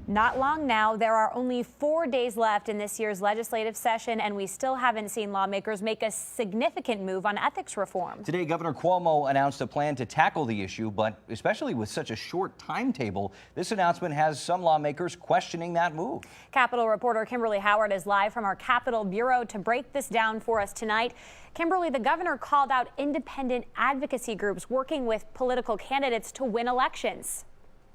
Not long now. There are only 4 days left in this year's legislative session, and we still haven't seen lawmakers make a significant move on ethics reform. Today, Governor Cuomo announced a plan to tackle the issue, but especially with such a short timetable, this announcement has some lawmakers questioning that move. Capitol reporter Kimberly Howard is live from our Capitol Bureau to break this down for us tonight. Kimberly, the governor called out independent advocacy groups working with political candidates to win elections.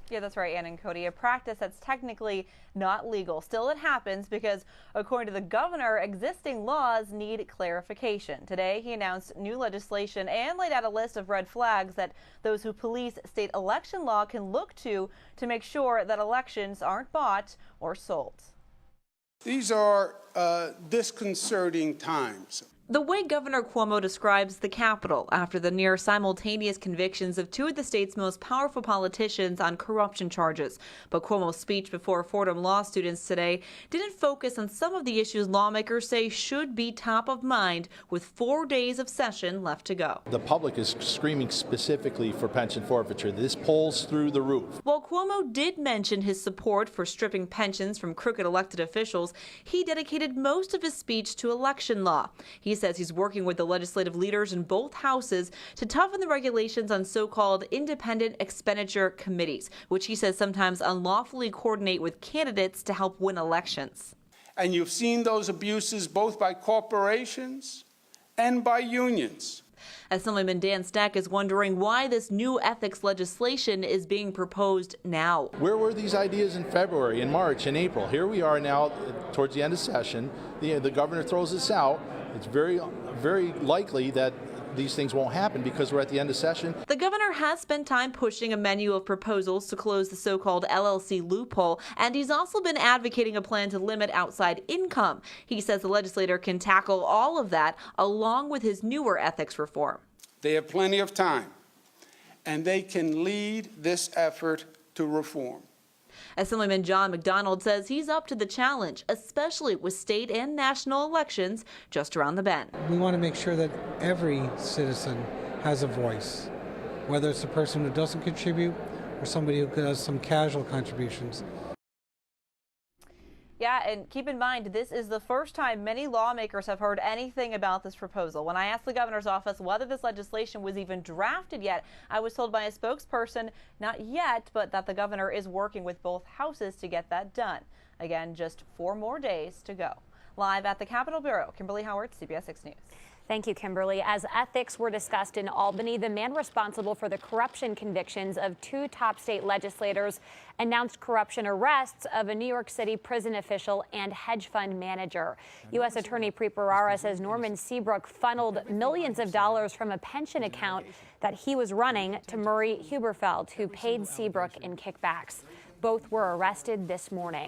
Yeah, that's right, Ann and Cody. A practice that's technically not legal. Still, it happens because, according to the governor, existing laws need clarification. Today, he announced new legislation and laid out a list of red flags that those who police state election law can look to make sure that elections aren't bought or sold. These are disconcerting times. The way Governor Cuomo describes the Capitol after the near simultaneous convictions of two of the state's most powerful politicians on corruption charges. But Cuomo's speech before Fordham law students today didn't focus on some of the issues lawmakers say should be top of mind with 4 days of session left to go. The public is screaming specifically for pension forfeiture. This polls through the roof. While Cuomo did mention his support for stripping pensions from crooked elected officials, he dedicated most of his speech to election law. He says he's working with the legislative leaders in both houses to toughen the regulations on so-called independent expenditure committees, which he says sometimes unlawfully coordinate with candidates to help win elections. And you've seen those abuses both by corporations and by unions. Assemblyman Dan Stack is wondering why this new ethics legislation is being proposed now. Where were these ideas in February, in March, in April? Here we are now towards the end of session. The governor throws this out. It's very likely that these things won't happen because we're at the end of session. The governor has spent time pushing a menu of proposals to close the so-called LLC loophole, and he's also been advocating a plan to limit outside income. He says the legislator can tackle all of that along with his newer ethics reform. They have plenty of time, and they can lead this effort to reform. Assemblyman John McDonald says he's up to the challenge, especially with state and national elections just around the bend. We want to make sure that every citizen has a voice, whether it's a person who doesn't contribute or somebody who does some casual contributions. Yeah, and keep in mind, this is the first time many lawmakers have heard anything about this proposal. When I asked the governor's office whether this legislation was even drafted yet, I was told by a spokesperson, not yet, but that the governor is working with both houses to get that done. Again, just 4 more days to go. Live at the Capitol Bureau, Kimberly Howard, CBS 6 News. Thank you, Kimberly. As ethics were discussed in Albany, the man responsible for the corruption convictions of 2 top state legislators announced corruption arrests of a New York City prison official and hedge fund manager. U.S. Attorney Preet Bharara says Norman Seabrook funneled millions of dollars from a pension account that he was running to Murray Huberfeld, who paid Seabrook in kickbacks. Both were arrested this morning.